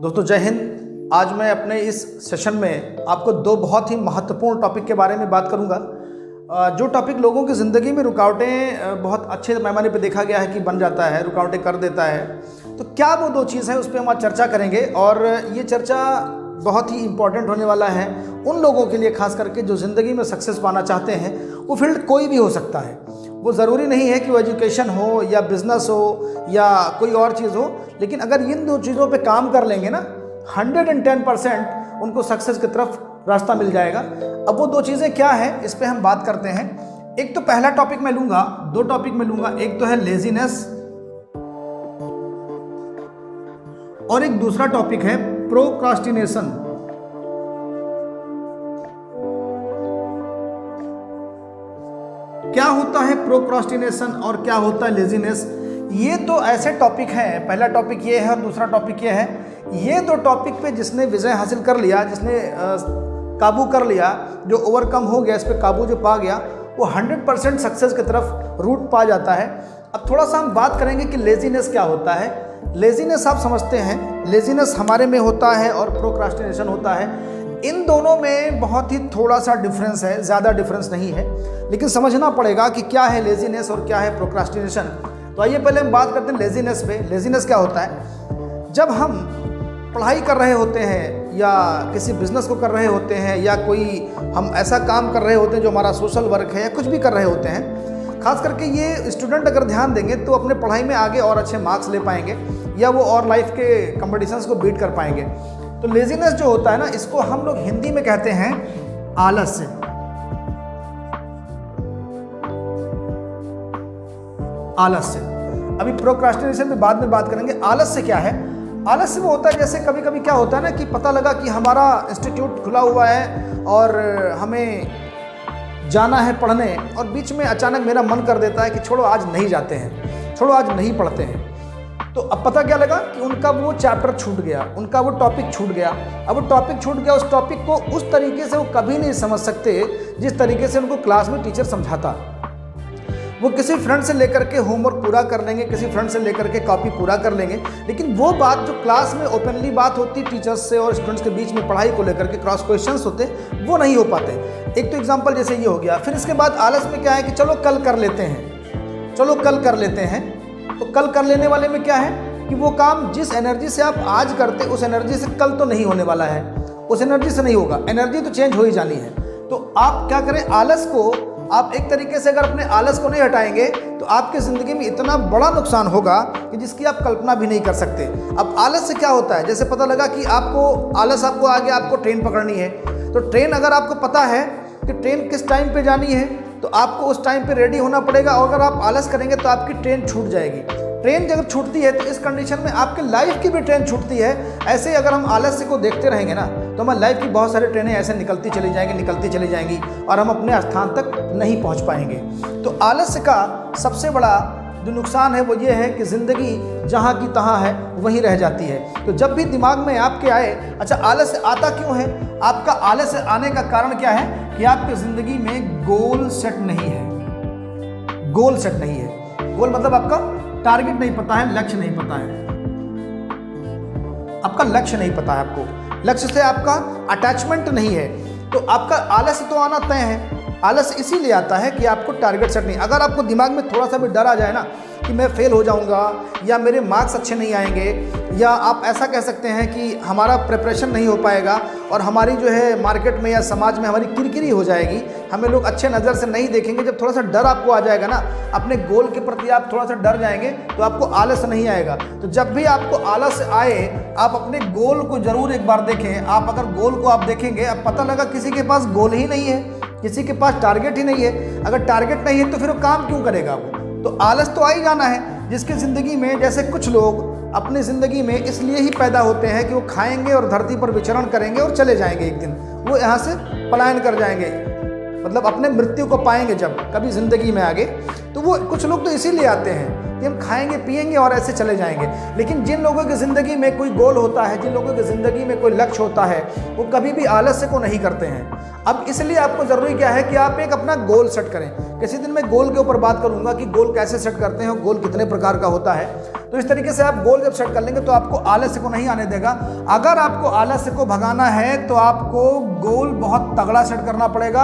दोस्तों जय हिंद। आज मैं अपने इस सेशन में आपको दो बहुत ही महत्वपूर्ण टॉपिक के बारे में बात करूंगा। जो टॉपिक लोगों की ज़िंदगी में रुकावटें बहुत अच्छे पैमाने पे देखा गया है कि बन जाता है, रुकावटें कर देता है। तो क्या वो दो चीज़ है, उस पर हम आज चर्चा करेंगे और ये चर्चा बहुत ही इम्पॉर्टेंट होने वाला है उन लोगों के लिए, खास करके जो ज़िंदगी में सक्सेस पाना चाहते हैं। वो फील्ड कोई भी हो सकता है, वो ज़रूरी नहीं है कि वो एजुकेशन हो या बिज़नेस हो या कोई और चीज़ हो, लेकिन अगर इन दो चीज़ों पे काम कर लेंगे ना 110% उनको सक्सेस की तरफ रास्ता मिल जाएगा। अब वो दो चीज़ें क्या है, इस पे हम बात करते हैं। एक तो पहला टॉपिक मैं लूँगा, दो टॉपिक मैं लूँगा। एक तो है लेजीनेस और एक दूसरा टॉपिक है प्रोक्रास्टिनेशन। क्या होता है प्रोक्रास्टिनेशन और क्या होता है लेजीनेस, ये तो ऐसे टॉपिक हैं। पहला टॉपिक ये है और दूसरा टॉपिक ये है। ये दो टॉपिक पे जिसने विजय हासिल कर लिया, जिसने काबू कर लिया, जो ओवरकम हो गया, इस पे काबू जो पा गया, वो 100% सक्सेस की तरफ रूट पा जाता है। अब थोड़ा सा हम बात करेंगे कि लेजीनेस क्या होता है। लेजीनेस आप समझते हैं, लेजीनेस हमारे में होता है और प्रोक्रास्टिनेशन होता है। इन दोनों में बहुत ही थोड़ा सा डिफरेंस है, ज़्यादा डिफरेंस नहीं है, लेकिन समझना पड़ेगा कि क्या है लेजीनेस और क्या है प्रोक्रास्टिनेशन। तो आइए पहले हम बात करते हैं लेजीनेस पे। लेजीनेस क्या होता है? जब हम पढ़ाई कर रहे होते हैं या किसी बिज़नेस को कर रहे होते हैं या कोई हम ऐसा काम कर रहे होते हैं जो हमारा सोशल वर्क है या कुछ भी कर रहे होते हैं, खास करके ये स्टूडेंट अगर ध्यान देंगे तो अपने पढ़ाई में आगे और अच्छे मार्क्स ले पाएंगे या वो और लाइफ के कंपटीशंस को बीट कर पाएंगे। तो लेजीनेस जो होता है ना, इसको हम लोग हिंदी में कहते हैं आलस्य। आलस्य। अभी प्रोक्रास्टिनेशन में बाद में बात करेंगे। आलस्य क्या है? आलस्य वो होता है, जैसे कभी कभी क्या होता है ना कि पता लगा कि हमारा इंस्टीट्यूट खुला हुआ है और हमें जाना है पढ़ने, और बीच में अचानक मेरा मन कर देता है कि छोड़ो आज नहीं जाते हैं, छोड़ो आज नहीं पढ़ते हैं। तो अब पता क्या लगा कि उनका वो चैप्टर छूट गया, उनका वो टॉपिक छूट गया। अब वो टॉपिक छूट गया, उस टॉपिक को उस तरीके से वो कभी नहीं समझ सकते जिस तरीके से उनको क्लास में टीचर समझाता। वो किसी फ्रेंड से लेकर के होमवर्क पूरा कर लेंगे, किसी फ्रेंड से लेकर के कॉपी पूरा कर लेंगे, लेकिन वो बात जो क्लास में ओपनली बात होती टीचर्स से और स्टूडेंट्स के बीच में पढ़ाई को लेकर के क्रॉस क्वेश्चंस होते, वो नहीं हो पाते। एक तो एग्जांपल जैसे ये हो गया। फिर इसके बाद आलस में क्या है कि चलो कल कर लेते हैं, चलो कल कर लेते हैं। तो कल कर लेने वाले में क्या है कि वो काम जिस एनर्जी से आप आज करते उस एनर्जी से कल तो नहीं होने वाला है, उस एनर्जी से नहीं होगा, एनर्जी तो चेंज हो ही जानी है। तो आप क्या करें, आलस को आप एक तरीके से अगर अपने आलस को नहीं हटाएंगे तो आपकी ज़िंदगी में इतना बड़ा नुकसान होगा कि जिसकी आप कल्पना भी नहीं कर सकते। अब आलस से क्या होता है, जैसे पता लगा कि आपको आलस, आपको आगे आपको ट्रेन पकड़नी है, तो ट्रेन अगर आपको पता है कि ट्रेन किस टाइम पे जानी है तो आपको उस टाइम पे रेडी होना पड़ेगा, और अगर आप आलस करेंगे तो आपकी ट्रेन छूट जाएगी। ट्रेन जब छूटती है तो इस कंडीशन में आपके लाइफ की भी ट्रेन छूटती है। ऐसे ही अगर हम आलस्य को देखते रहेंगे ना तो हमारी लाइफ की बहुत सारी ट्रेनें ऐसे निकलती चली जाएंगी और हम अपने स्थान तक नहीं पहुंच पाएंगे। तो आलस्य का सबसे बड़ा जो नुकसान है वो ये है कि ज़िंदगी जहाँ की तहाँ है वहीं रह जाती है। तो जब भी दिमाग में आपके आए, अच्छा आलस्य आता क्यों है, आपका आलस्य आने का कारण क्या है कि आपकी ज़िंदगी में गोल सेट नहीं है। गोल सेट नहीं है, गोल मतलब आपका टारगेट नहीं पता है, लक्ष्य नहीं पता है, आपका लक्ष्य नहीं पता है, आपको लक्ष्य से आपका अटैचमेंट नहीं है। तो आपका आलस्य तो आना तय है। आलस्य इसीलिए आता है कि आपको टारगेट सेट नहीं। अगर आपको दिमाग में थोड़ा सा भी डर आ जाए ना कि मैं फेल हो जाऊंगा या मेरे मार्क्स अच्छे नहीं आएंगे, या आप ऐसा कह सकते हैं कि हमारा प्रिपरेशन नहीं हो पाएगा और हमारी जो है मार्केट में या समाज में हमारी किरकिरी हो जाएगी, हमें लोग अच्छे नज़र से नहीं देखेंगे, जब थोड़ा सा डर आपको आ जाएगा ना, अपने गोल के प्रति आप थोड़ा सा डर जाएंगे तो आपको आलस नहीं आएगा। तो जब भी आपको आलस आए, आप अपने गोल को ज़रूर एक बार देखें। आप अगर गोल को आप देखेंगे, अब पता लगा किसी के पास गोल ही नहीं है, किसी के पास टारगेट ही नहीं है। अगर टारगेट नहीं है तो फिर वो काम क्यों करेगा वो? तो आलस तो आ ही जाना है। जिसकी ज़िंदगी में, जैसे कुछ लोग अपनी ज़िंदगी में इसलिए ही पैदा होते हैं कि वो खाएंगे और धरती पर विचरण करेंगे और चले जाएंगे, एक दिन वो यहाँ से पलायन कर जाएंगे, मतलब अपने मृत्यु को पाएंगे जब कभी ज़िंदगी में आगे। तो वो कुछ लोग तो इसीलिए आते हैं कि हम खाएंगे पिएंगे और ऐसे चले जाएंगे। लेकिन जिन लोगों की ज़िंदगी में कोई गोल होता है, जिन लोगों की ज़िंदगी में कोई लक्ष्य होता है, वो कभी भी आलस्य को नहीं करते हैं। अब इसलिए आपको ज़रूरी क्या है कि आप एक अपना गोल सेट करें। किसी दिन मैं गोल के ऊपर बात करूंगा कि गोल कैसे सेट करते हैं, गोल कितने प्रकार का होता है। तो इस तरीके से आप गोल जब सेट कर लेंगे तो आपको आलस्य को नहीं आने देगा। अगर आपको आलस्य को भगाना है तो आपको गोल बहुत तगड़ा सेट करना पड़ेगा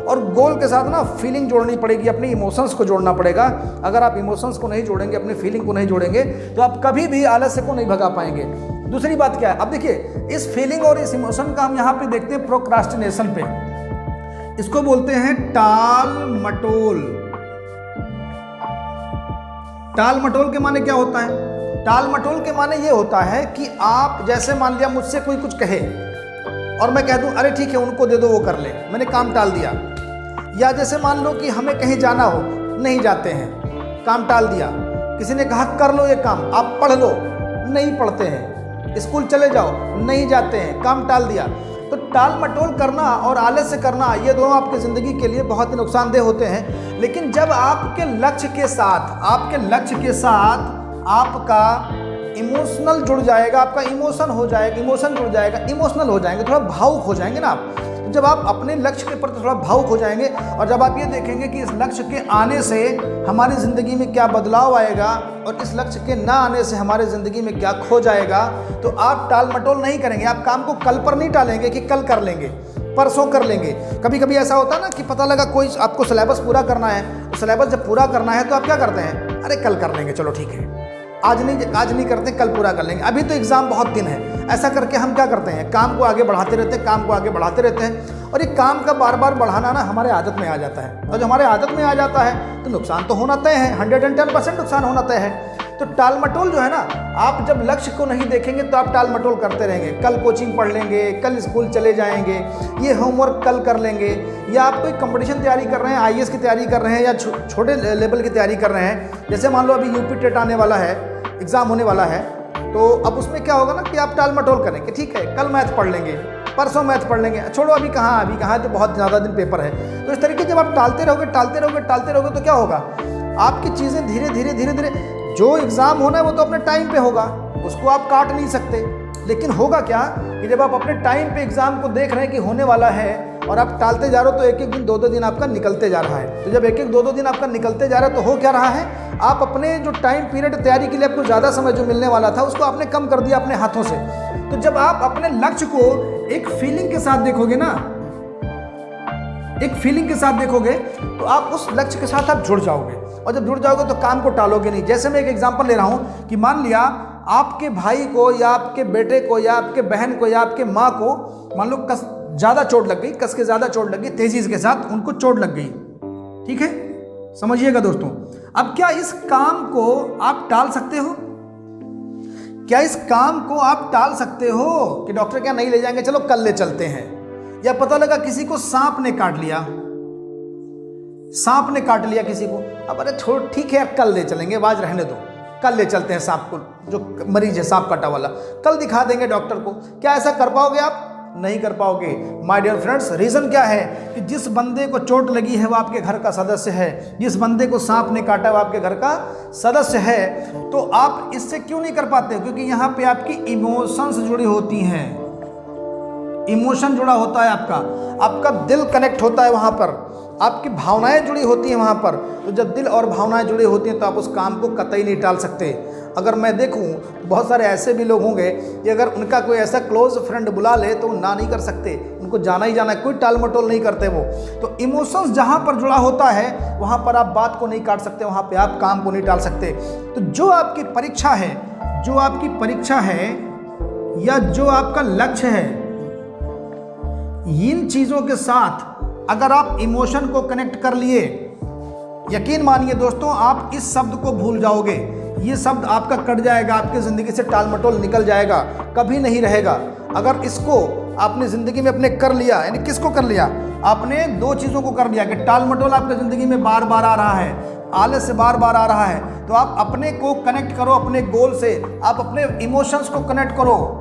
और गोल के साथ ना फीलिंग जोड़नी पड़ेगी, अपनी इमोशंस को जोड़ना पड़ेगा। अगर आप इमोशंस को नहीं जोड़ेंगे, अपनी फीलिंग को नहीं जोड़ेंगे तो आप कभी भी आलस्य को नहीं भगा पाएंगे। दूसरी बात क्या है, अब देखिए इस फीलिंग और इस इमोशन का हम यहाँ पे देखते हैं प्रोक्रास्टिनेशन पे। इसको बोलते हैं टाल मटोल। टाल मटोल के माने क्या होता है? टाल मटोल के माने ये होता है कि आप जैसे मान लिया मुझसे कोई कुछ कहे और मैं कह दूं अरे ठीक है उनको दे दो वो कर ले, मैंने काम टाल दिया। या जैसे मान लो कि हमें कहीं जाना हो, नहीं जाते हैं, काम टाल दिया। किसी ने कहा कर लो ये काम, आप पढ़ लो, नहीं पढ़ते हैं। स्कूल चले जाओ, नहीं जाते हैं, काम टाल दिया। तो टाल मटोल करना और आलस्य करना ये दोनों आपकी ज़िंदगी के लिए बहुत ही नुकसानदेह होते हैं। लेकिन जब आपके लक्ष्य के साथ आपका इमोशनल जुड़ जाएगा, आपका इमोशन जुड़ जाएगा, इमोशनल हो जाएंगे, थोड़ा भावुक हो जाएंगे ना आप। तो जब आप अपने लक्ष्य के प्रति थोड़ा भावुक हो जाएंगे और जब आप ये देखेंगे कि इस लक्ष्य के आने से हमारी ज़िंदगी में क्या बदलाव आएगा और इस लक्ष्य के ना आने से हमारी ज़िंदगी में क्या खो जाएगा, तो आप टाल मटोल नहीं करेंगे। आप काम को कल पर नहीं टालेंगे कि कल कर लेंगे, परसों कर लेंगे। कभी कभी ऐसा होता है ना कि पता लगा कोई आपको सिलेबस पूरा करना है, तो सिलेबस जब पूरा करना है तो आप क्या करते हैं, अरे कल कर लेंगे, चलो ठीक है, आज नहीं करते, कल पूरा कर लेंगे, अभी तो एग्ज़ाम बहुत दिन है। ऐसा करके हम क्या करते हैं, काम को आगे बढ़ाते रहते हैं और ये काम का बार बार बढ़ाना ना हमारे आदत में आ जाता है। और जब हमारे आदत में आ जाता है तो नुकसान तो होना तय है, 110% नुकसान होना तय है। तो टाल मटोल जो है ना, आप जब लक्ष्य को नहीं देखेंगे तो आप टाल मटोल करते रहेंगे। कल कोचिंग पढ़ लेंगे, कल स्कूल चले जाएंगे, ये होमवर्क कल कर लेंगे, या आप कोई कंपटीशन तैयारी कर रहे हैं, IAS की तैयारी कर रहे हैं या छोटे लेवल की तैयारी कर रहे हैं। जैसे मान लो अभी यूपी टेट आने वाला है, एग्ज़ाम होने वाला है, तो अब उसमें क्या होगा ना कि आप टाल मटोल करें कि ठीक है कल मैथ पढ़ लेंगे, परसों मैथ पढ़ लेंगे, छोड़ो अभी कहाँ तो बहुत ज़्यादा दिन पेपर है। तो इस तरीके जब आप टालते रहोगे तो क्या होगा, आपकी चीज़ें धीरे धीरे जो एग्ज़ाम होना है वो तो अपने टाइम पे होगा, उसको आप काट नहीं सकते। लेकिन होगा क्या कि जब आप अपने टाइम पे एग्ज़ाम को देख रहे हैं कि होने वाला है और आप टालते जा रहे हो तो एक दिन 2-2 दिन आपका निकलते जा रहा है। तो जब एक 2-2 दिन आपका निकलते जा रहा है तो हो क्या रहा है, आप अपने जो टाइम पीरियड तैयारी के लिए आपको ज़्यादा समय जो मिलने वाला था उसको आपने कम कर दिया अपने हाथों से। तो जब आप अपने लक्ष्य को एक फीलिंग के साथ देखोगे ना, तो आप उस लक्ष्य के साथ आप जुड़ जाओगे और जब जुड़ जाओगे तो काम को टालोगे नहीं। जैसे मैं एक एग्जांपल ले रहा हूँ कि मान लिया आपके भाई को या आपके बेटे को या आपके बहन को या आपके माँ को मान लो कस के ज़्यादा चोट लग गई, तेजी के साथ उनको चोट लग गई, ठीक है, समझिएगा दोस्तों। अब क्या इस काम को आप टाल सकते हो? कि डॉक्टर क्या नहीं ले जाएंगे, चलो कल ले चलते हैं। या पता लगा किसी को सांप ने काट लिया किसी को, अब अरे छोड़ ठीक है कल ले चलेंगे, आज रहने दो, कल ले चलते हैं सांप को, जो मरीज है सांप काटा वाला, कल दिखा देंगे डॉक्टर को। क्या ऐसा कर पाओगे आप? नहीं कर पाओगे माय डियर फ्रेंड्स। रीज़न क्या है कि जिस बंदे को चोट लगी है वो आपके घर का सदस्य है, जिस बंदे को सांप ने काटा वो आपके घर का सदस्य है। तो आप इससे क्यों नहीं कर पाते? क्योंकि यहाँ पे आपकी इमोशंस जुड़ी होती हैं, इमोशन जुड़ा होता है, आपका दिल कनेक्ट होता है, वहाँ पर आपकी भावनाएं जुड़ी होती हैं वहाँ पर। तो जब दिल और भावनाएं जुड़ी होती हैं तो आप उस काम को कतई नहीं टाल सकते। अगर मैं देखूं बहुत सारे ऐसे भी लोग होंगे कि अगर उनका कोई ऐसा क्लोज फ्रेंड बुला ले तो ना नहीं कर सकते, उनको जाना ही जाना है, कोई टाल मटोल नहीं करते वो। तो इमोशंस जहाँ पर जुड़ा होता है वहाँ पर आप बात को नहीं काट सकते, वहाँ पर आप काम को नहीं टाल सकते। तो जो आपकी परीक्षा है या जो आपका लक्ष्य है, इन चीज़ों के साथ अगर आप इमोशन को कनेक्ट कर लिए, यकीन मानिए दोस्तों आप इस शब्द को भूल जाओगे, ये शब्द आपका कट जाएगा, आपकी ज़िंदगी से टाल मटोल निकल जाएगा, कभी नहीं रहेगा। अगर इसको आपने ज़िंदगी में अपने कर लिया, यानी किसको कर लिया? आपने दो चीज़ों को कर लिया कि टाल मटोल आपकी ज़िंदगी में बार बार आ रहा है, आलस्य बार बार आ रहा है, तो आप अपने को कनेक्ट करो अपने गोल से, आप अपने इमोशंस को कनेक्ट करो।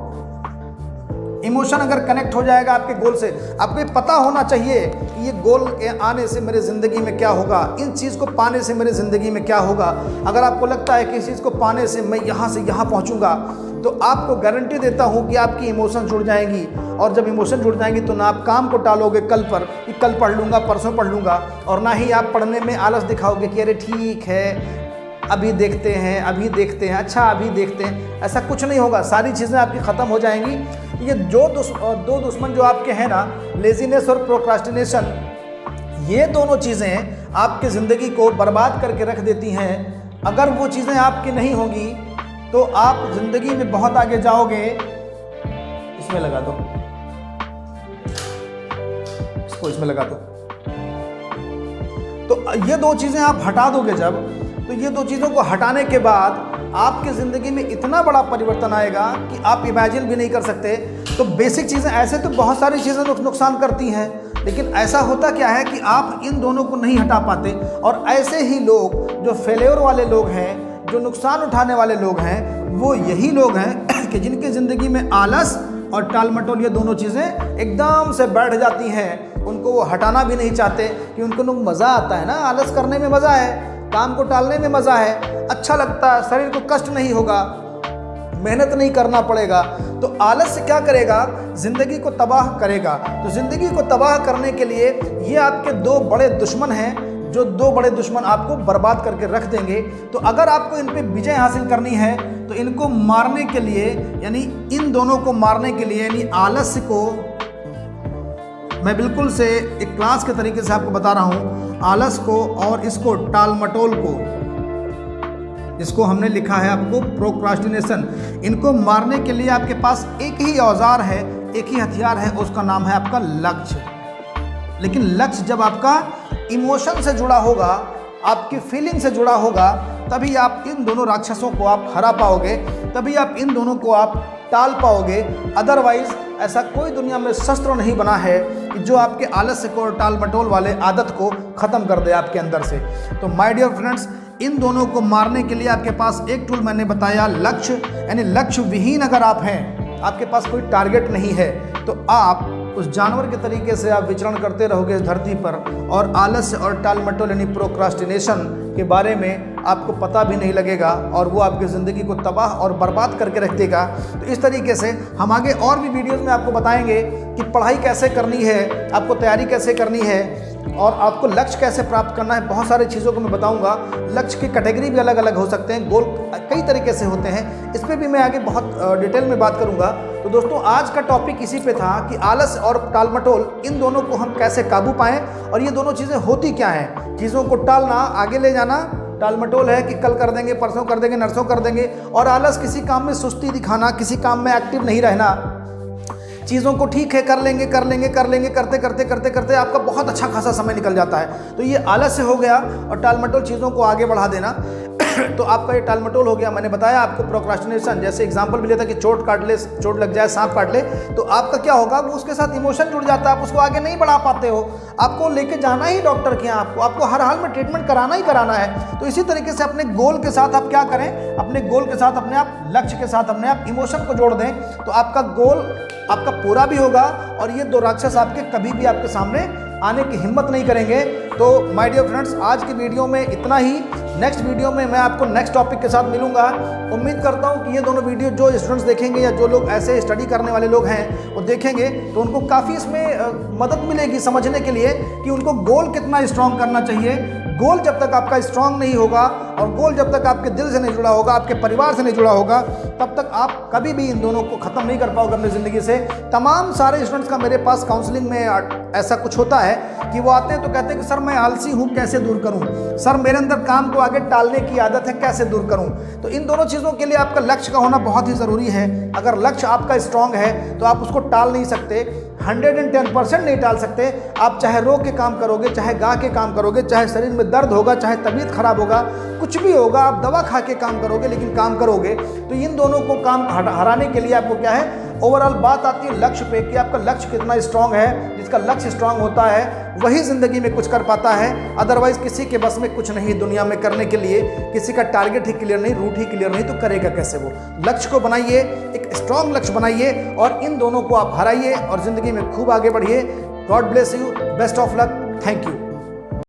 इमोशन अगर कनेक्ट हो जाएगा आपके गोल से, आपको ये पता होना चाहिए कि ये गोल के आने से मेरे ज़िंदगी में क्या होगा, इन चीज़ को पाने से मेरे ज़िंदगी में क्या होगा। अगर आपको लगता है कि इस चीज़ को पाने से मैं यहाँ से यहाँ पहुँचूँगा, तो आपको गारंटी देता हूँ कि आपकी इमोशन जुड़ जाएंगी, और जब इमोशन जुड़ जाएंगी तो ना आप काम को टालोगे कल पर कि कल पढ़ लूँगा, परसों पढ़ लूँगा, और ना ही आप पढ़ने में आलस दिखाओगे कि अरे ठीक है अभी देखते हैं, अभी देखते हैं, अच्छा अभी देखते हैं। ऐसा कुछ नहीं होगा, सारी चीज़ें आपकी ख़त्म हो जाएंगी। ये दो दुश्मन जो आपके हैं ना, लेज़ीनेस और प्रोक्रास्टिनेशन, ये दोनों चीज़ें आपकी ज़िंदगी को बर्बाद करके रख देती हैं। अगर वो चीज़ें आपकी नहीं होंगी तो आप ज़िंदगी में बहुत आगे जाओगे। इसमें लगा दो, इसको इसमें लगा दो। तो ये दो चीज़ें आप हटा दोगे जब, तो ये दो चीज़ों को हटाने के बाद आपकी ज़िंदगी में इतना बड़ा परिवर्तन आएगा कि आप इमेजिन भी नहीं कर सकते। तो बेसिक चीज़ें, ऐसे तो बहुत सारी चीज़ें नुकसान करती हैं, लेकिन ऐसा होता क्या है कि आप इन दोनों को नहीं हटा पाते। और ऐसे ही लोग जो फेलियर वाले लोग हैं, जो नुकसान उठाने वाले लोग हैं, वो यही लोग हैं कि जिनकी ज़िंदगी में आलस और टाल मटोल, ये दोनों चीज़ें एकदम से बैठ जाती हैं। उनको वो हटाना भी नहीं चाहते कि उनको मज़ा आता है ना, आलस करने में मज़ा है, काम को टालने में मज़ा है, अच्छा लगता है, शरीर को कष्ट नहीं होगा, मेहनत नहीं करना पड़ेगा। तो आलस क्या करेगा? ज़िंदगी को तबाह करेगा। तो ज़िंदगी को तबाह करने के लिए ये आपके दो बड़े दुश्मन हैं, जो दो बड़े दुश्मन आपको बर्बाद करके रख देंगे। तो अगर आपको इन पे विजय हासिल करनी है तो इनको मारने के लिए, यानी इन दोनों को मारने के लिए, यानी आलस्य को मैं बिल्कुल से एक क्लास के तरीके से आपको बता रहा हूँ, आलस को और इसको टाल मटोल को, इसको हमने लिखा है आपको प्रोक्रास्टिनेशन। इनको मारने के लिए आपके पास एक ही औजार है, एक ही हथियार है, उसका नाम है आपका लक्ष्य। लेकिन लक्ष्य जब आपका इमोशन से जुड़ा होगा, आपकी फीलिंग से जुड़ा होगा, तभी आप इन दोनों राक्षसों को आप हरा पाओगे, तभी आप इन दोनों को आप टाल पाओगे। अदरवाइज ऐसा कोई दुनिया में शस्त्र नहीं बना है कि जो आपके आलस्य को और टाल मटोल वाले आदत को ख़त्म कर दे आपके अंदर से। तो माय डियर फ्रेंड्स, इन दोनों को मारने के लिए आपके पास एक टूल मैंने बताया, लक्ष्य। यानी लक्ष्य विहीन अगर आप हैं, आपके पास कोई टारगेट नहीं है, तो आप उस जानवर के तरीके से आप विचरण करते रहोगे इस धरती पर, और आलस्य और टाल मटोल यानी प्रोक्रास्टिनेशन के बारे में आपको पता भी नहीं लगेगा, और वो आपकी ज़िंदगी को तबाह और बर्बाद करके रख देगा। तो इस तरीके से हम आगे और भी वीडियोज़ में आपको बताएंगे कि पढ़ाई कैसे करनी है, आपको तैयारी कैसे करनी है, और आपको लक्ष्य कैसे प्राप्त करना है। बहुत सारी चीज़ों को मैं बताऊंगा। लक्ष्य की कैटेगरी भी अलग अलग हो सकते हैं, गोल कई तरीके से होते हैं, इस पर भी मैं आगे बहुत डिटेल में बात करूंगा। तो दोस्तों, आज का टॉपिक इसी पे था कि आलस और टाल मटोल, इन दोनों को हम कैसे काबू पाएं, और ये दोनों चीज़ें होती क्या हैं। चीज़ों को टालना, आगे ले जाना, टाल मटोल है कि कल कर देंगे, परसों कर देंगे, नरसों कर देंगे। और आलस, किसी काम में सुस्ती दिखाना, किसी काम में एक्टिव नहीं रहना, चीज़ों को ठीक है कर लेंगे कर लेंगे कर लेंगे, करते करते करते करते आपका बहुत अच्छा खासा समय निकल जाता है। तो ये आलस्य हो गया, और टाल मटोल चीज़ों को आगे बढ़ा देना तो आपका ये टाल मटोल हो गया। मैंने बताया आपको प्रोक्रास्टिनेशन, जैसे एग्जांपल भी लेता कि चोट काट ले, चोट लग जाए, सांप काट ले, तो आपका क्या होगा, वो उसके साथ इमोशन जुड़ जाता है, आप उसको आगे नहीं बढ़ा पाते हो। आपको लेके जाना ही डॉक्टर के यहाँ, आपको हर हाल में ट्रीटमेंट कराना ही कराना है। तो इसी तरीके से अपने गोल के साथ आप क्या करें, अपने गोल के साथ, अपने आप लक्ष्य के साथ अपने आप इमोशन को जोड़ दें, तो आपका गोल आपका पूरा भी होगा, और ये दो राक्षस आपके कभी भी आपके सामने आने की हिम्मत नहीं करेंगे। तो माय डियर फ्रेंड्स, आज की वीडियो में इतना ही। नेक्स्ट वीडियो में मैं आपको नेक्स्ट टॉपिक के साथ मिलूंगा। उम्मीद करता हूं कि ये दोनों वीडियो जो स्टूडेंट्स देखेंगे, या जो लोग ऐसे स्टडी करने वाले लोग हैं वो देखेंगे, तो उनको काफ़ी इसमें मदद मिलेगी समझने के लिए कि उनको गोल कितना स्ट्रॉन्ग करना चाहिए। गोल जब तक आपका स्ट्रांग नहीं होगा, और गोल जब तक आपके दिल से नहीं जुड़ा होगा, आपके परिवार से नहीं जुड़ा होगा, तब तक आप कभी भी इन दोनों को ख़त्म नहीं कर पाओगे अपनी ज़िंदगी से। तमाम सारे स्टूडेंट्स का मेरे पास काउंसलिंग में ऐसा कुछ होता है कि वो आते हैं तो कहते हैं कि सर मैं आलसी हूँ, कैसे दूर करूँ, सर मेरे अंदर काम को आगे टालने की आदत है, कैसे दूर करूँ। तो इन दोनों चीज़ों के लिए आपका लक्ष्य का होना बहुत ही ज़रूरी है। अगर लक्ष्य आपका स्ट्रांग है तो आप उसको टाल नहीं सकते, 110% नहीं टाल सकते। आप चाहे रो के काम करोगे, चाहे गा के काम करोगे, चाहे शरीर में दर्द होगा, चाहे तबीयत खराब होगा, कुछ भी होगा, आप दवा खा के काम करोगे, लेकिन काम करोगे। तो इन दोनों को काम हराने के लिए आपको क्या है, ओवरऑल बात आती है लक्ष्य पे कि आपका लक्ष्य कितना स्ट्रांग है। जिसका लक्ष्य स्ट्रांग होता है वही ज़िंदगी में कुछ कर पाता है, अदरवाइज किसी के बस में कुछ नहीं दुनिया में करने के लिए। किसी का टारगेट ही क्लियर नहीं, रूट ही क्लियर नहीं, तो करेगा कैसे वो। लक्ष्य को बनाइए, एक स्ट्रांग लक्ष्य बनाइए और इन दोनों को आप हराइए और ज़िंदगी में खूब आगे बढ़िए। God bless you, best of luck, thank you.